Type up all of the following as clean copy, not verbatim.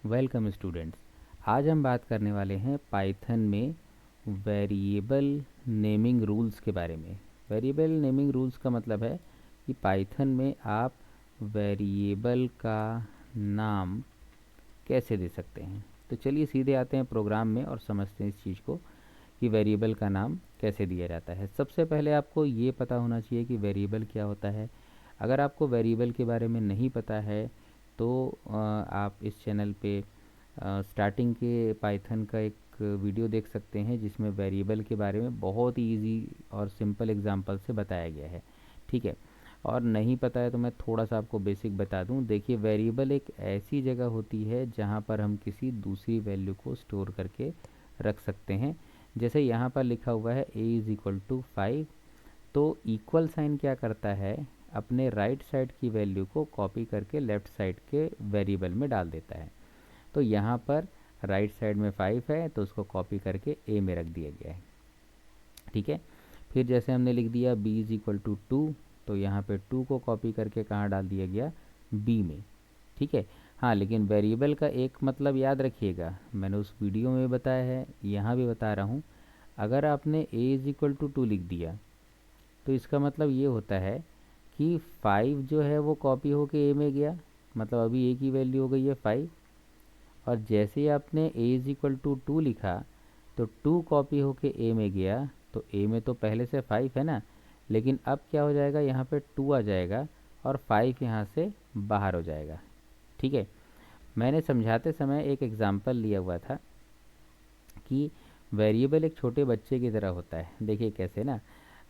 Welcome students. आज हम बात करने वाले हैं पाइथन में वेरिएबल नेमिंग रूल्स के बारे में। वेरिएबल नेमिंग रूल्स का मतलब है कि पाइथन में आप वेरिएबल का नाम कैसे दे सकते हैं। तो चलिए सीधे आते हैं प्रोग्राम में और समझते हैं इस चीज़ को कि वेरिएबल का नाम कैसे दिया जाता है। सबसे पहले आपको ये पता होना चाहिए कि वेरिएबल क्या होता है। अगर आपको वेरिएबल के बारे में नहीं पता है तो आप इस चैनल पे स्टार्टिंग के पाइथन का एक वीडियो देख सकते हैं जिसमें वेरिएबल के बारे में बहुत ही इजी और सिंपल एग्जांपल से बताया गया है। ठीक है, और नहीं पता है तो मैं थोड़ा सा आपको बेसिक बता दूं। देखिए, वेरिएबल एक ऐसी जगह होती है जहां पर हम किसी दूसरी वैल्यू को स्टोर करके रख सकते हैं। जैसे यहाँ पर लिखा हुआ है a इज़ इक्वल टू 5, तो इक्वल साइन क्या करता है, अपने राइट साइड की वैल्यू को कॉपी करके लेफ़्ट साइड के वेरिएबल में डाल देता है। तो यहाँ पर राइट साइड में 5 है तो उसको कॉपी करके a में रख दिया गया है। ठीक है, फिर जैसे हमने लिख दिया b इज़ इक्वल टू 2, तो यहाँ पे 2 को कॉपी करके कहाँ डाल दिया गया, b में। ठीक है, हाँ, लेकिन वेरिएबल का एक मतलब याद रखिएगा, मैंने उस वीडियो में बताया है, यहाँ भी बता रहा हूँ। अगर आपने a इज़ इक्वल टू 2 लिख दिया तो इसका मतलब ये होता है कि 5 जो है वो कॉपी होके a में गया, मतलब अभी a की वैल्यू हो गई है 5। और जैसे ही आपने a इज़ इक्वल टू 2 लिखा तो 2 कॉपी होके a में गया, तो a में तो पहले से 5 है ना, लेकिन अब क्या हो जाएगा, यहाँ पे 2 आ जाएगा और 5 यहाँ से बाहर हो जाएगा। ठीक है, मैंने समझाते समय एक एग्जांपल लिया हुआ था कि वेरिएबल एक छोटे बच्चे की तरह होता है। देखिए कैसे ना,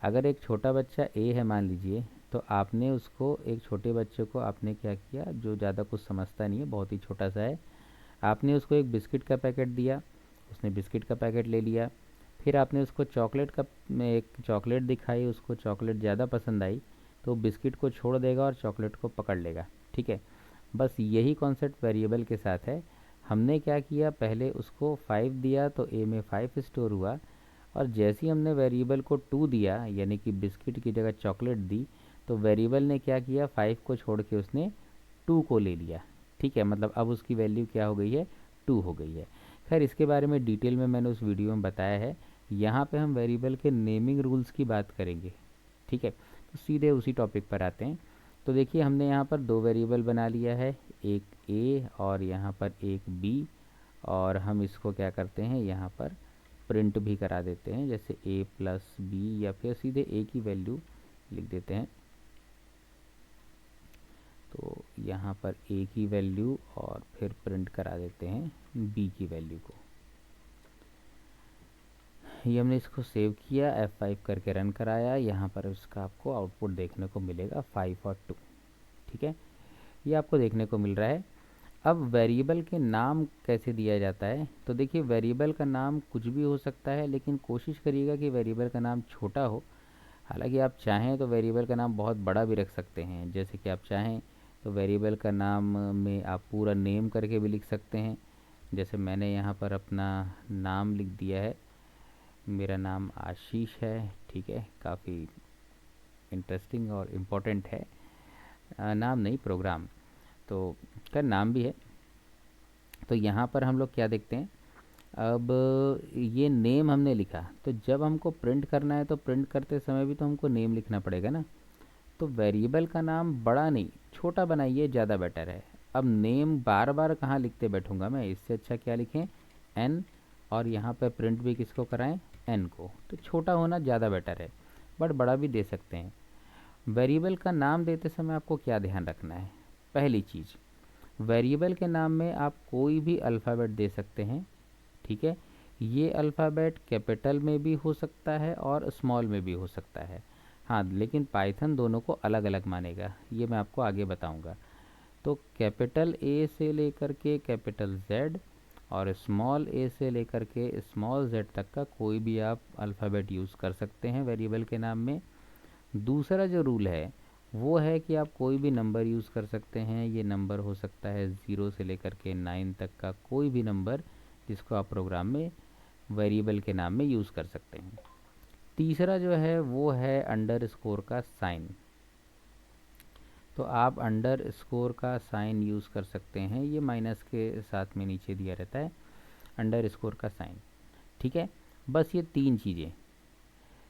अगर एक छोटा बच्चा a है मान लीजिए, तो आपने उसको, एक छोटे बच्चे को आपने क्या किया, जो ज़्यादा कुछ समझता नहीं है, बहुत ही छोटा सा है, आपने उसको एक बिस्किट का पैकेट दिया, उसने बिस्किट का पैकेट ले लिया। फिर आपने उसको चॉकलेट का में एक चॉकलेट दिखाई, उसको चॉकलेट ज़्यादा पसंद आई, तो बिस्किट को छोड़ देगा और चॉकलेट को पकड़ लेगा। ठीक है, बस यही कॉन्सेप्ट वेरिएबल के साथ है। हमने क्या किया, पहले उसको 5 दिया तो a में 5 स्टोर हुआ, और जैसे ही हमने वेरिएबल को 2 दिया, यानी कि बिस्किट की जगह चॉकलेट दी, तो वेरिएबल ने क्या किया, 5 को छोड़ के उसने 2 को ले लिया। ठीक है, मतलब अब उसकी वैल्यू क्या हो गई है, 2 हो गई है। खैर, इसके बारे में डिटेल में मैंने उस वीडियो में बताया है। यहाँ पे हम वेरिएबल के नेमिंग रूल्स की बात करेंगे। ठीक है, तो सीधे उसी टॉपिक पर आते हैं। तो देखिए, हमने यहाँ पर दो वेरिएबल बना लिया है, एक a और यहाँ पर एक b, और हम इसको क्या करते हैं, यहाँ पर प्रिंट भी करा देते हैं, जैसे a प्लस बी, या फिर सीधे a की वैल्यू लिख देते हैं। तो यहाँ पर a की वैल्यू और फिर प्रिंट करा देते हैं b की वैल्यू को। ये हमने इसको सेव किया, F5 करके रन कराया, यहाँ पर उसका आपको आउटपुट देखने को मिलेगा 5 और 2। ठीक है, ये आपको देखने को मिल रहा है। अब वेरिएबल के नाम कैसे दिया जाता है, तो देखिए, वेरिएबल का नाम कुछ भी हो सकता है, लेकिन कोशिश करिएगा कि वेरिएबल का नाम छोटा हो। हालांकि आप चाहें तो वेरिएबल का नाम बहुत बड़ा भी रख सकते हैं, जैसे कि आप चाहें तो वेरिएबल का नाम में आप पूरा नेम करके भी लिख सकते हैं। जैसे मैंने यहाँ पर अपना नाम लिख दिया है, मेरा नाम आशीष है। ठीक है, काफ़ी इंटरेस्टिंग और इम्पोर्टेंट है, नाम नहीं प्रोग्राम, तो का नाम भी है। तो यहाँ पर हम लोग क्या देखते हैं, अब ये नेम हमने लिखा, तो जब हमको प्रिंट करना है तो प्रिंट करते समय भी तो हमको नेम लिखना पड़ेगा ना। तो वेरिएबल का नाम बड़ा नहीं, छोटा बनाइए, ज़्यादा बेटर है। अब नेम बार बार कहाँ लिखते बैठूंगा मैं, इससे अच्छा क्या लिखें, एन, और यहाँ पर प्रिंट भी किसको कराएं, एन को। तो छोटा होना ज़्यादा बेटर है, बट बड़ा भी दे सकते हैं। वेरिएबल का नाम देते समय आपको क्या ध्यान रखना है, पहली चीज़, वेरिएबल के नाम में आप कोई भी अल्फ़ाबेट दे सकते हैं। ठीक है, ये अल्फ़ाबेट कैपिटल में भी हो सकता है और स्मॉल में भी हो सकता है। हाँ, लेकिन पाइथन दोनों को अलग अलग मानेगा, ये मैं आपको आगे बताऊंगा। तो कैपिटल ए से लेकर के कैपिटल जेड और स्मॉल ए से लेकर के स्मॉल जेड तक का कोई भी आप अल्फ़ाबेट यूज़ कर सकते हैं वेरिएबल के नाम में। दूसरा जो रूल है वो है कि आप कोई भी नंबर यूज़ कर सकते हैं। ये नंबर हो सकता है 0 से लेकर के 9 तक का कोई भी नंबर, जिसको आप प्रोग्राम में वेरिएबल के नाम में यूज़ कर सकते हैं। तीसरा जो है वो है अंडरस्कोर का साइन। तो आप अंडर स्कोर का साइन यूज़ कर सकते हैं, ये माइनस के साथ में नीचे दिया रहता है अंडर स्कोर का साइन। ठीक है, बस ये 3 चीज़ें।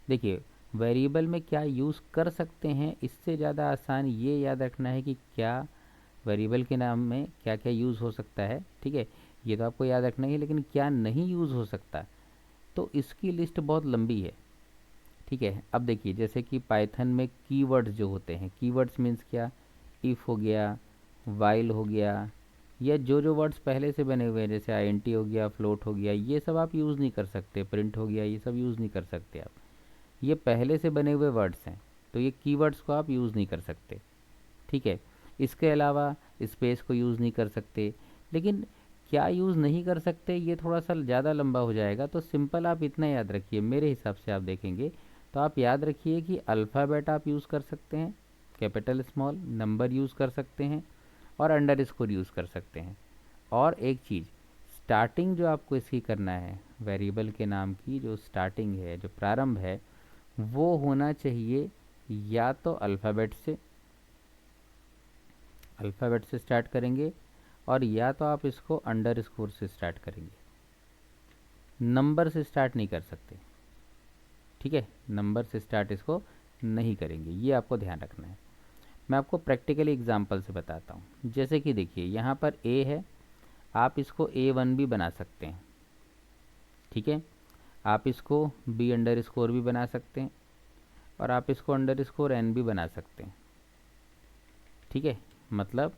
देखिए वेरिएबल में क्या यूज़ कर सकते हैं, इससे ज़्यादा आसान ये याद रखना है कि क्या वेरिएबल के नाम में क्या क्या यूज़ हो सकता है। ठीक है, ये तो आपको याद रखना ही है, लेकिन क्या नहीं यूज़ हो सकता, तो इसकी लिस्ट बहुत लंबी है। ठीक है, अब देखिए जैसे कि पाइथन में कीवर्ड्स जो होते हैं, कीवर्ड्स मीन्स क्या, इफ़ हो गया, वाइल हो गया, या जो जो वर्ड्स पहले से बने हुए हैं जैसे आईएनटी हो गया, फ्लोट हो गया, ये सब आप यूज़ नहीं कर सकते, प्रिंट हो गया, ये सब यूज़ नहीं कर सकते आप। ये पहले से बने हुए वर्ड्स हैं, तो ये कीवर्ड्स को आप यूज़ नहीं कर सकते। ठीक है, इसके अलावा स्पेस को यूज़ नहीं कर सकते। लेकिन क्या यूज़ नहीं कर सकते, ये थोड़ा सा ज़्यादा लंबा हो जाएगा, तो सिंपल आप इतना याद रखिए, मेरे हिसाब से आप देखेंगे तो आप याद रखिए कि अल्फ़ाबेट आप यूज़ कर सकते हैं, कैपिटल स्मॉल, नंबर यूज़ कर सकते हैं, और अंडर स्कोर यूज़ कर सकते हैं। और एक चीज़, स्टार्टिंग जो आपको इसकी करना है, वेरिएबल के नाम की जो स्टार्टिंग है, जो प्रारंभ है, वो होना चाहिए या तो अल्फ़ाबेट से स्टार्ट करेंगे, और या तो आप इसको अंडर स्कोर से स्टार्ट करेंगे, नंबर से स्टार्ट नहीं कर सकते। ठीक है, नंबर से स्टार्ट इसको नहीं करेंगे, ये आपको ध्यान रखना है। मैं आपको प्रैक्टिकली एग्जांपल से बताता हूँ। जैसे कि देखिए यहाँ पर ए है, आप इसको A1 भी बना सकते हैं। ठीक है, आप इसको बी अंडर स्कोर भी बना सकते हैं, और आप इसको अंडर स्कोर एन भी बना सकते हैं। ठीक है, मतलब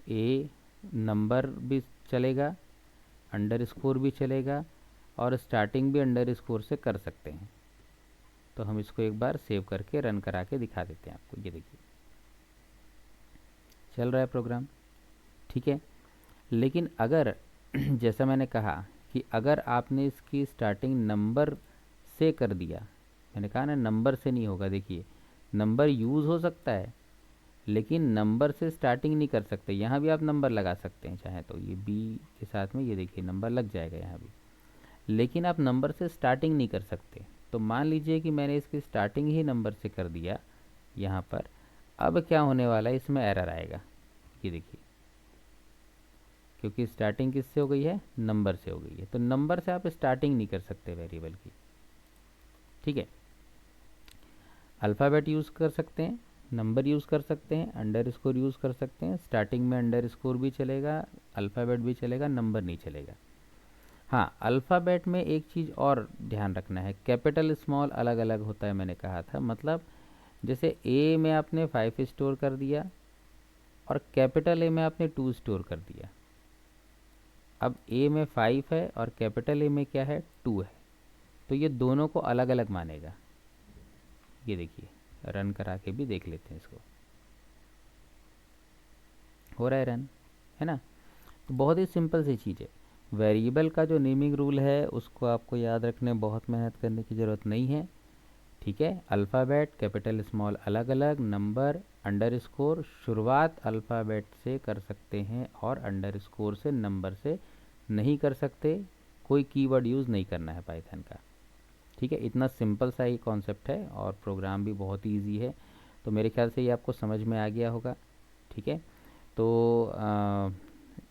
ए नंबर भी चलेगा, अंडर स्कोर भी चलेगा, और स्टार्टिंग भी अंडर स्कोर से कर सकते हैं। तो हम इसको एक बार सेव करके रन करा के दिखा देते हैं आपको। ये देखिए चल रहा है प्रोग्राम। ठीक है, लेकिन अगर जैसा मैंने कहा कि अगर आपने इसकी स्टार्टिंग नंबर से कर दिया, मैंने कहा ना नंबर से नहीं होगा। देखिए नंबर यूज़ हो सकता है, लेकिन नंबर से स्टार्टिंग नहीं कर सकते। यहाँ भी आप नंबर लगा सकते हैं चाहे तो, ये बी के साथ में ये देखिए नंबर लग जाएगा यहाँ भी, लेकिन आप नंबर से स्टार्टिंग नहीं कर सकते। तो मान लीजिए कि मैंने इसकी स्टार्टिंग ही नंबर से कर दिया यहाँ पर, अब क्या होने वाला है, इसमें एरर आएगा। ये देखिए, क्योंकि स्टार्टिंग किससे हो गई है, नंबर से हो गई है, तो नंबर से आप स्टार्टिंग नहीं कर सकते वेरिएबल की। ठीक है, अल्फ़ाबेट यूज़ कर सकते हैं, नंबर यूज़ कर सकते हैं, अंडर स्कोर यूज़ कर सकते हैं। स्टार्टिंग में अंडर स्कोर भी चलेगा, अल्फ़ाबेट भी चलेगा, नंबर नहीं चलेगा। हाँ, अल्फ़ाबेट में एक चीज़ और ध्यान रखना है, कैपिटल स्मॉल अलग अलग होता है, मैंने कहा था। मतलब जैसे ए में आपने 5 स्टोर कर दिया, और कैपिटल ए में आपने 2 स्टोर कर दिया। अब ए में 5 है और कैपिटल ए में क्या है, 2 है, तो ये दोनों को अलग अलग मानेगा। ये देखिए रन करा के भी देख लेते हैं इसको, हो रहा है रन, है ना। तो बहुत ही सिंपल सी चीज़ है। वेरिएबल का जो नेमिंग रूल है उसको आपको याद रखने, बहुत मेहनत करने की ज़रूरत नहीं है। ठीक है, अल्फ़ाबेट कैपिटल स्मॉल अलग अलग, नंबर अंडर स्कोर शुरुआत अल्फ़ाबेट से कर सकते हैं, और अंडर स्कोर से, नंबर से नहीं कर सकते। कोई कीवर्ड यूज़ नहीं करना है पाइथन का। ठीक है, इतना सिंपल सा ही कॉन्सेप्ट है, और प्रोग्राम भी बहुत ही ईजी है। तो मेरे ख्याल से ये आपको समझ में आ गया होगा। ठीक है, तो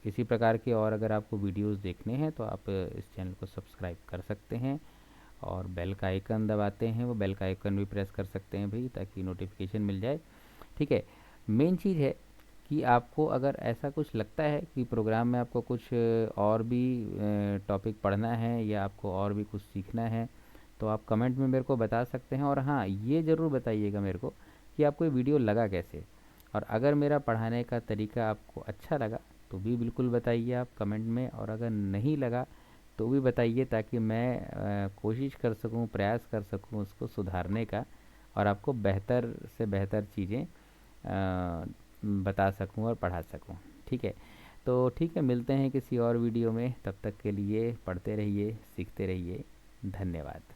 इसी प्रकार के और अगर आपको वीडियोस देखने हैं तो आप इस चैनल को सब्सक्राइब कर सकते हैं, और बेल का आइकन दबाते हैं, वो बेल का आइकन भी प्रेस कर सकते हैं भाई, ताकि नोटिफिकेशन मिल जाए। ठीक है, मेन चीज़ है कि आपको अगर ऐसा कुछ लगता है कि प्रोग्राम में आपको कुछ और भी टॉपिक पढ़ना है, या आपको और भी कुछ सीखना है, तो आप कमेंट में मेरे को बता सकते हैं। और हाँ, ये ज़रूर बताइएगा मेरे को कि आपको ये वीडियो लगा कैसे, और अगर मेरा पढ़ाने का तरीका आपको अच्छा लगा तो भी बिल्कुल बताइए आप कमेंट में, और अगर नहीं लगा तो भी बताइए, ताकि मैं कोशिश कर सकूं, प्रयास कर सकूं उसको सुधारने का, और आपको बेहतर से बेहतर चीज़ें बता सकूं और पढ़ा सकूं। ठीक है, तो ठीक है, मिलते हैं किसी और वीडियो में। तब तक के लिए पढ़ते रहिए, सीखते रहिए। धन्यवाद।